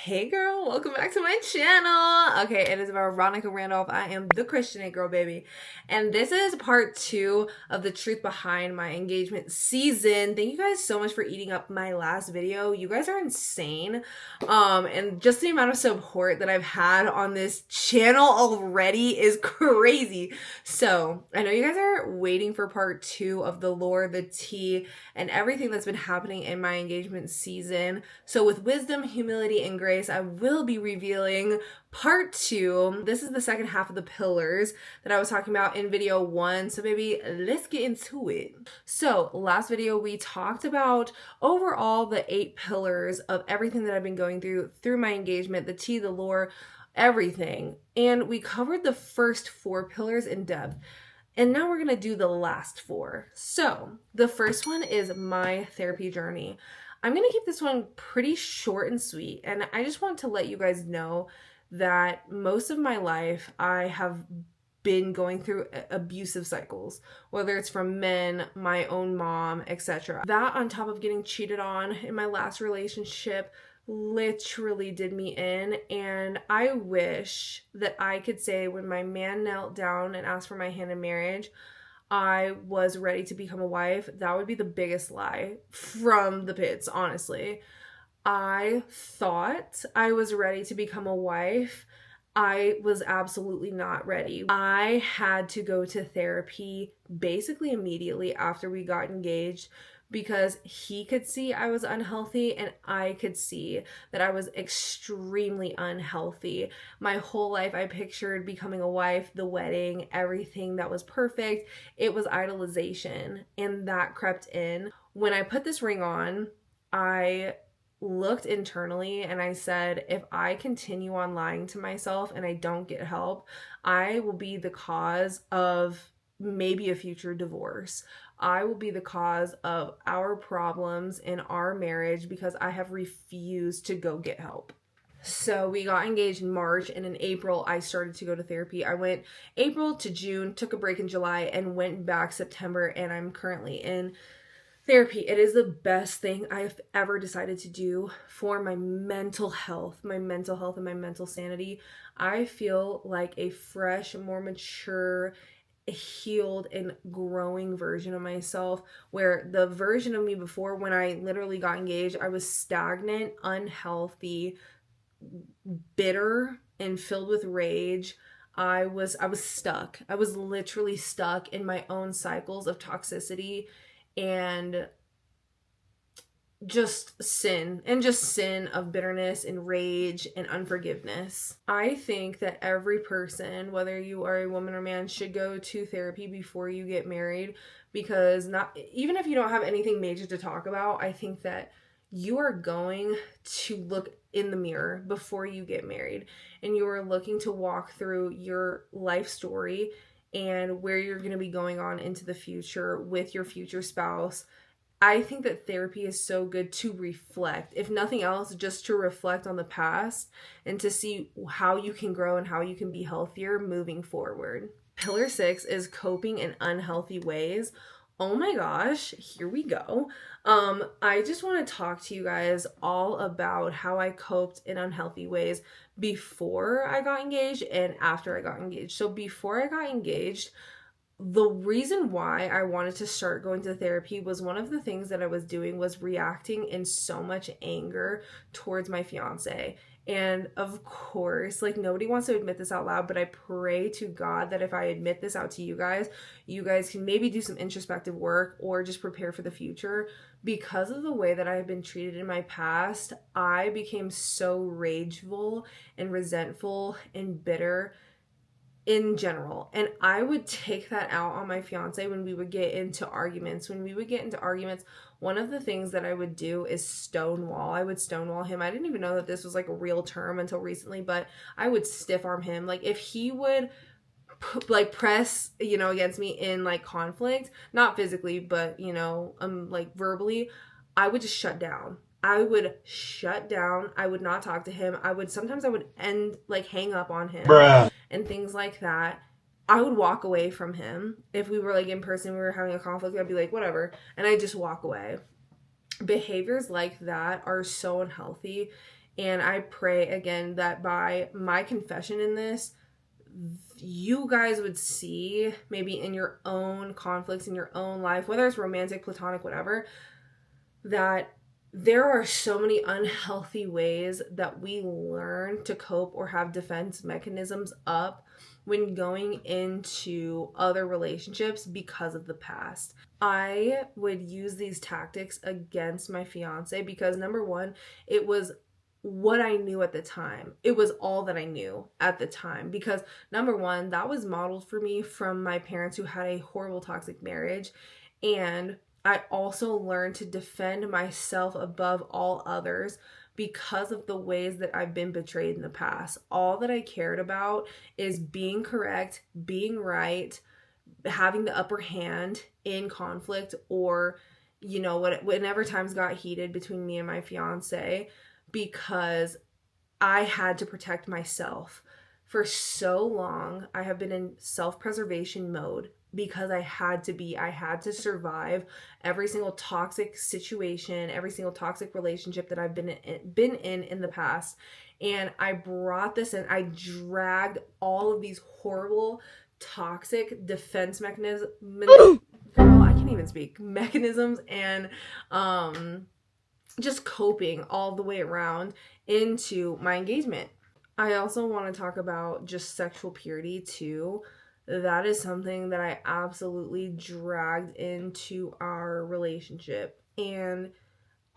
Hey girl, welcome back to my channel. Okay, it is Veronica Randolph. I am the Christianate girl, baby. And this is part 2 of the truth behind my engagement season. Thank you guys so much for eating up my last video. You guys are insane. And just the amount of support that I've had on this channel already is crazy. So I know you guys are waiting for part 2 of the lore, the tea, and everything that's been happening in my engagement season. So with wisdom, humility, and grace, I will be revealing part 2. This is the second half of the pillars that I was talking about in video 1. So baby, let's get into it. So last video, we talked about overall the 8 pillars of everything that I've been going through my engagement, the tea, the lore, everything. And we covered the first 4 pillars in depth. And now we're going to do the last 4. So the first one is my therapy journey. I'm going to keep this one pretty short and sweet. And I just want to let you guys know that most of my life, I have been going through abusive cycles, whether it's from men, my own mom, etc. That on top of getting cheated on in my last relationship literally did me in. And I wish that I could say when my man knelt down and asked for my hand in marriage, I was ready to become a wife. That would be the biggest lie from the pits, honestly. I thought I was ready to become a wife. I was absolutely not ready. I had to go to therapy basically immediately after we got engaged because he could see I was unhealthy and I could see that I was extremely unhealthy. My whole life I pictured becoming a wife, the wedding, everything that was perfect. It was idolization, and that crept in. When I put this ring on, I looked internally and I said, if I continue on lying to myself and I don't get help, I will be the cause of maybe a future divorce. I will be the cause of our problems in our marriage because I have refused to go get help. So we got engaged in March, and in April I started to go to therapy. I went April to June, took a break in July, and went back September, and I'm currently in therapy. It is the best thing I've ever decided to do for my mental health and my mental sanity. I feel like a fresh, more mature, healed and growing version of myself, where the version of me before, when I literally got engaged, I was stagnant, unhealthy, bitter, and filled with rage. I was stuck. I was literally stuck in my own cycles of toxicity and just sin of bitterness and rage and unforgiveness. I think that every person, whether you are a woman or man, should go to therapy before you get married, because even if you don't have anything major to talk about, I think that you are going to look in the mirror before you get married, and you are looking to walk through your life story and where you're going to be going on into the future with your future spouse. I think that therapy is so good to reflect, if nothing else, just to reflect on the past and to see how you can grow and how you can be healthier moving forward. Pillar 6 is coping in unhealthy ways. Oh my gosh, here we go. I just want to talk to you guys all about how I coped in unhealthy ways before I got engaged and after I got engaged. So before I got engaged, the reason why I wanted to start going to therapy was one of the things that I was doing was reacting in so much anger towards my fiance. And of course, like, nobody wants to admit this out loud, but I pray to God that if I admit this out to you guys can maybe do some introspective work or just prepare for the future. Because of the way that I have been treated in my past, I became so rageful and resentful and bitter in general. And I would take that out on my fiance when we would get into arguments. One of the things that I would do is stonewall. I would stonewall him. I didn't even know that this was like a real term until recently, but I would stiff arm him. Like, if he would like press, against me in like conflict, not physically, but like verbally, I would just shut down. I would not talk to him. Sometimes I would hang up on him. Bruh. And things like that. I would walk away from him. If we were like in person, we were having a conflict, I'd be like, whatever. And I'd just walk away. Behaviors like that are so unhealthy. And I pray again that by my confession in this, you guys would see maybe in your own conflicts in your own life, whether it's romantic, platonic, whatever, that there are so many unhealthy ways that we learn to cope or have defense mechanisms up when going into other relationships because of the past. I would use these tactics against my fiance because, number one, it was what I knew at the time. It was all that I knew at the time because, number one, that was modeled for me from my parents who had a horrible toxic marriage. And I also learned to defend myself above all others because of the ways that I've been betrayed in the past. All that I cared about is being correct, being right, having the upper hand in conflict, or, you know, whenever times got heated between me and my fiance, because I had to protect myself. For so long, I have been in self-preservation mode because I had to survive every single toxic situation, every single toxic relationship that I've been in the past. And I brought this in, I dragged all of these horrible toxic defense mechanisms, girl, I can't even speak, mechanisms, and just coping all the way around into my engagement. I also want to talk about just sexual purity too. That is something that I absolutely dragged into our relationship. And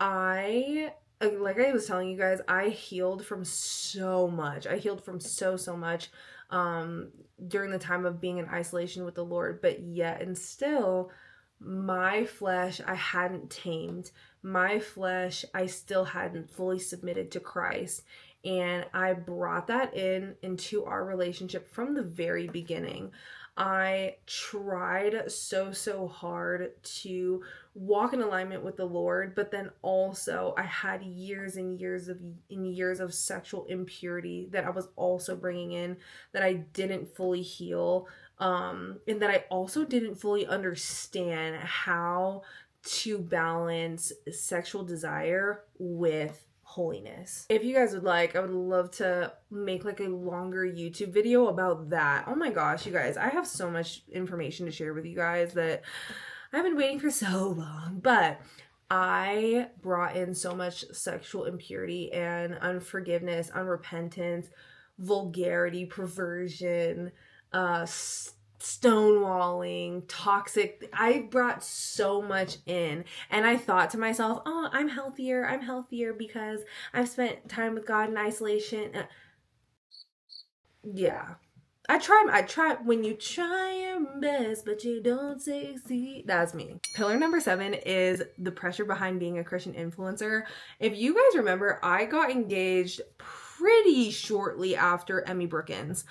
like I was telling you guys, I healed from so much. I healed from so much during the time of being in isolation with the Lord. But yet and still, my flesh I hadn't tamed. My flesh I still hadn't fully submitted to Christ. And I brought that into our relationship from the very beginning. I tried so hard to walk in alignment with the Lord, but then also I had years and years of sexual impurity that I was also bringing in, that I didn't fully heal, and that I also didn't fully understand how to balance sexual desire with holiness. If you guys would like, I would love to make like a longer YouTube video about that. Oh my gosh, you guys, I have so much information to share with you guys that I've been waiting for so long. But I brought in so much sexual impurity and unforgiveness, unrepentance, vulgarity, perversion, stonewalling, toxic. I brought so much in, and I thought to myself, oh, I'm healthier because I've spent time with God in isolation. Yeah. I try when you try your best, but you don't succeed. That's me. Pillar number 7 is the pressure behind being a Christian influencer. If you guys remember, I got engaged pretty shortly after Emmy Brookins.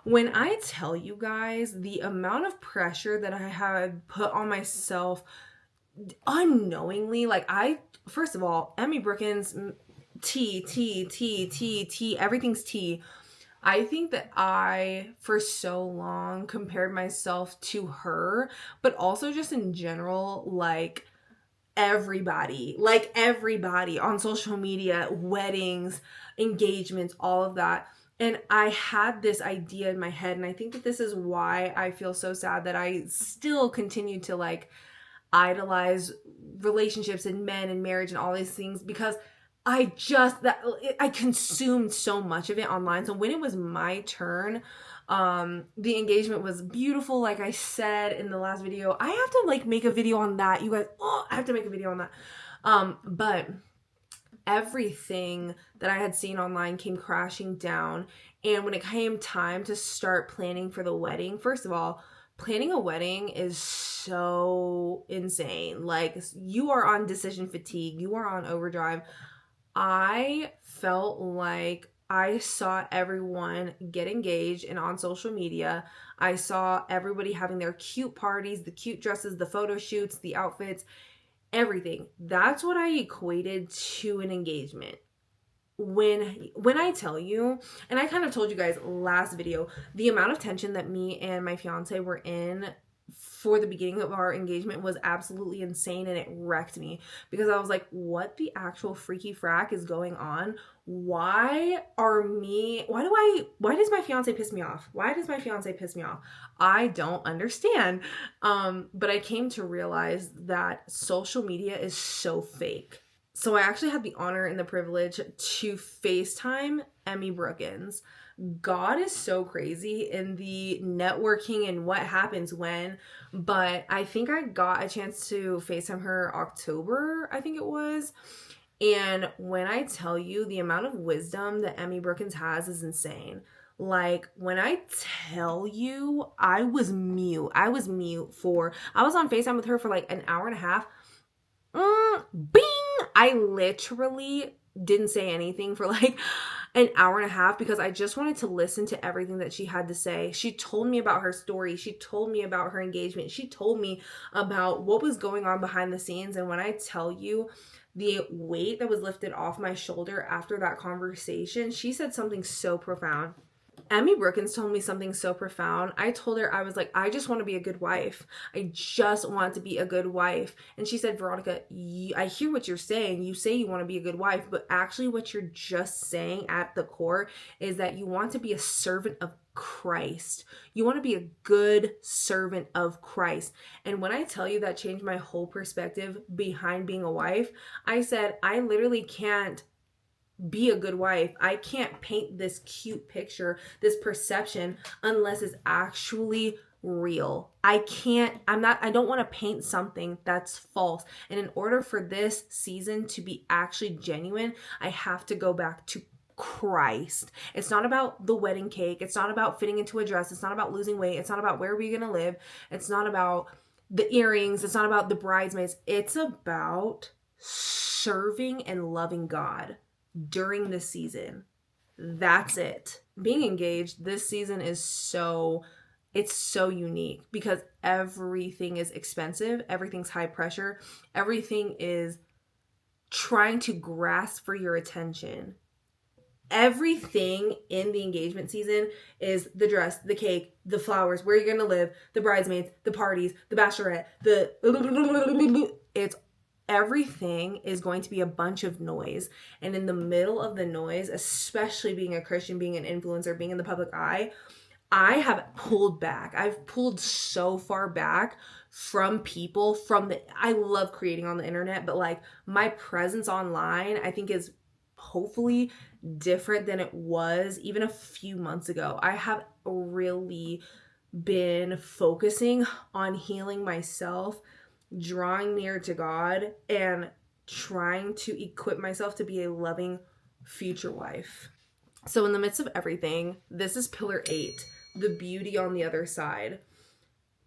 When I tell you guys the amount of pressure that I had put on myself unknowingly, like first of all, Emmy Brookins, tea, everything's tea. I think that I, for so long, compared myself to her, but also just in general, like everybody on social media, weddings, engagements, all of that. And I had this idea in my head, and I think that this is why I feel so sad that I still continue to like idolize relationships and men and marriage and all these things, because I consumed so much of it online. So when it was my turn, the engagement was beautiful. Like I said in the last video, I have to like make a video on that. You guys, I have to make a video on that. But everything that I had seen online came crashing down. And when it came time to start planning for the wedding, first of all, planning a wedding is so insane. Like, you are on decision fatigue. You are on overdrive. I felt like I saw everyone get engaged and on social media. I saw everybody having their cute parties, the cute dresses, the photo shoots, the outfits, everything. That's what I equated to an engagement. When I tell you, and I kind of told you guys last video, the amount of tension that me and my fiance were in for the beginning of our engagement was absolutely insane, and it wrecked me because I was like, what the actual freaky frack is going on? Why does my fiance piss me off? Why does my fiance piss me off? I don't understand. But I came to realize that social media is so fake. So I actually had the honor and the privilege to FaceTime Emmy Brookins. God is so crazy in the networking and what happens when, but I think I got a chance to FaceTime her October, I think it was. And when I tell you the amount of wisdom that Emmy Brookins has is insane. Like, when I tell you, I was mute I was on FaceTime with her for like an hour and a half. Bing! I literally didn't say anything for like an hour and a half because I just wanted to listen to everything that she had to say. She told me about her story. She told me about her engagement. She told me about what was going on behind the scenes. And when I tell you the weight that was lifted off my shoulder after that conversation, she said something so profound. Emmy Brookins told me something so profound. I told her, I was like, I just want to be a good wife. I just want to be a good wife. And she said, Veronica, I hear what you're saying. You say you want to be a good wife, but actually what you're just saying at the core is that you want to be a servant of Christ. You want to be a good servant of Christ. And when I tell you that changed my whole perspective behind being a wife, I said, I literally can't be a good wife. I can't paint this cute picture, this perception, unless it's actually real. I don't want to paint something that's false. And in order for this season to be actually genuine, I have to go back to Christ. It's not about the wedding cake. It's not about fitting into a dress. It's not about losing weight. It's not about where we're going to live. It's not about the earrings. It's not about the bridesmaids. It's about serving and loving God during this season. That's it. Being engaged this season is so unique because everything is expensive, everything's high pressure, everything is trying to grasp for your attention. Everything in the engagement season is the dress, the cake, the flowers, where you're going to live, the bridesmaids, the parties, the bachelorette, everything is going to be a bunch of noise. And in the middle of the noise, especially being a Christian, being an influencer, being in the public eye, I have pulled back. I've pulled so far back from people, I love creating on the internet, but like my presence online, I think is hopefully different than it was even a few months ago. I have really been focusing on healing myself, drawing near to God, and trying to equip myself to be a loving future wife. So in the midst of everything, this is pillar 8, the beauty on the other side.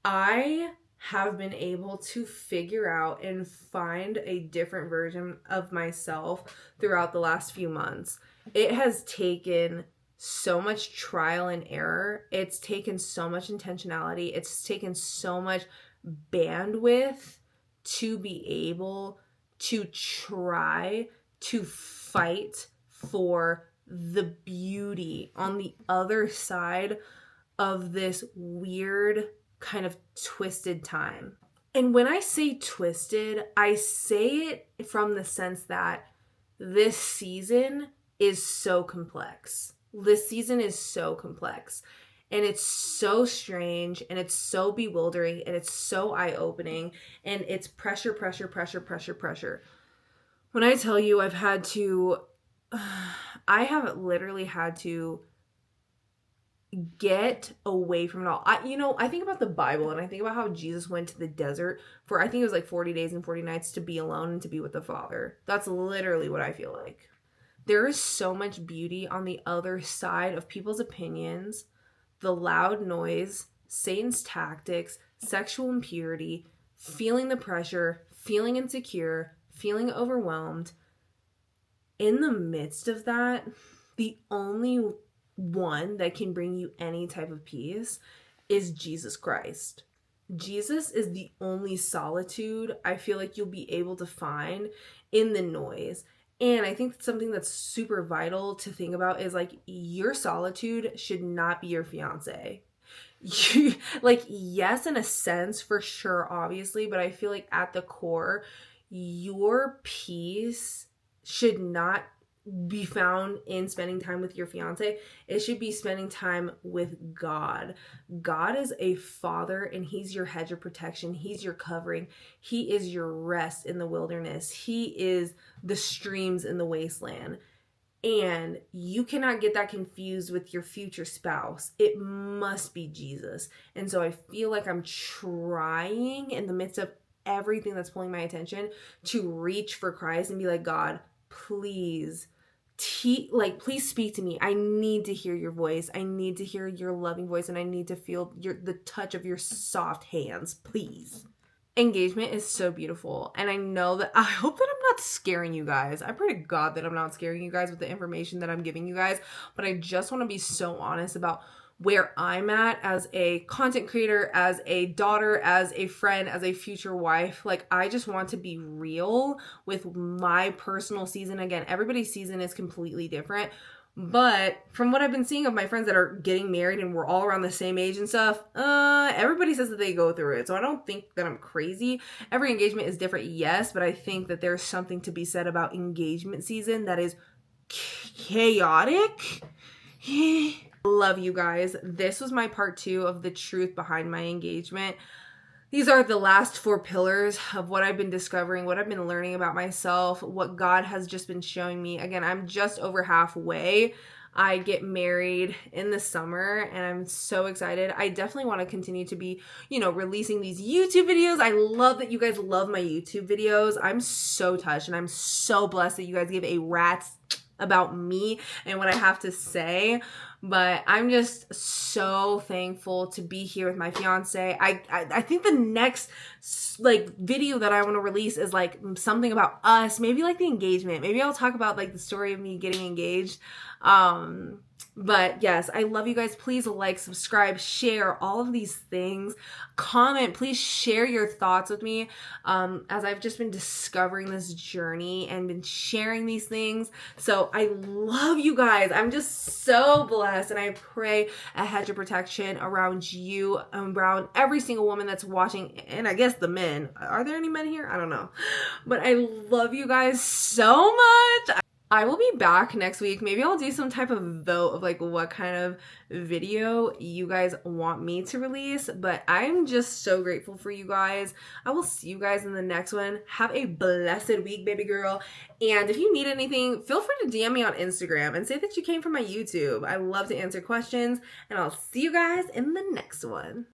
I have been able to figure out and find a different version of myself throughout the last few months. It has taken so much trial and error. It's taken so much intentionality. It's taken so much bandwidth to be able to try to fight for the beauty on the other side of this weird kind of twisted time. And when I say twisted, I say it from the sense that this season is so complex. This season is so complex. And it's so strange, and it's so bewildering, and it's so eye-opening, and it's pressure. When I tell you I have literally had to get away from it all. I think about the Bible, and I think about how Jesus went to the desert for, I think it was like 40 days and 40 nights to be alone and to be with the Father. That's literally what I feel like. There is so much beauty on the other side of people's opinions, the loud noise, Satan's tactics, sexual impurity, feeling the pressure, feeling insecure, feeling overwhelmed. In the midst of that, the only one that can bring you any type of peace is Jesus Christ. Jesus is the only solitude I feel like you'll be able to find in the noise. And I think something that's super vital to think about is like your solitude should not be your fiance. like, yes, in a sense, for sure, obviously, but I feel like at the core, your peace should not be found in spending time with your fiance. It should be spending time with God. God is a father, and he's your hedge of protection. He's your covering. He is your rest in the wilderness. He is the streams in the wasteland. And you cannot get that confused with your future spouse. It must be Jesus. And so I feel like I'm trying in the midst of everything that's pulling my attention to reach for Christ and be like, God, please please speak to me. I need to hear your voice. I need to hear your loving voice, and I need to feel the touch of your soft hands, please. Engagement is so beautiful, and I know that I hope that I'm not scaring you guys. I pray to God that I'm not scaring you guys with the information that I'm giving you guys, but I just want to be so honest about where I'm at as a content creator, as a daughter, as a friend, as a future wife. Like, I just want to be real with my personal season. Again, everybody's season is completely different. But from what I've been seeing of my friends that are getting married and we're all around the same age and stuff, everybody says that they go through it. So I don't think that I'm crazy. Every engagement is different, yes, but I think that there's something to be said about engagement season that is chaotic. Love you guys. This was my part 2 of the truth behind my engagement. These are the last 4 pillars of what I've been discovering, what I've been learning about myself, what God has just been showing me. Again, I'm just over halfway. I get married in the summer, and I'm so excited. I definitely want to continue to be, releasing these YouTube videos. I love that you guys love my YouTube videos. I'm so touched, and I'm so blessed that you guys give a rat's about me and what I have to say. But I'm just so thankful to be here with my fiance. I think the next video that I want to release is something about us, maybe the engagement. Maybe I'll talk about the story of me getting engaged. But yes, I love you guys. Please subscribe, share, all of these things. Comment, please share your thoughts with me as I've just been discovering this journey and been sharing these things. So I love you guys. I'm just so blessed, and I pray a hedge of protection around you, around every single woman that's watching, and I guess the men. Are there any men here? I don't know. But I love you guys so much. I will be back next week. Maybe I'll do some type of vote of what kind of video you guys want me to release. But I'm just so grateful for you guys. I will see you guys in the next one. Have a blessed week, baby girl. And if you need anything, feel free to DM me on Instagram and say that you came from my YouTube. I love to answer questions. And I'll see you guys in the next one.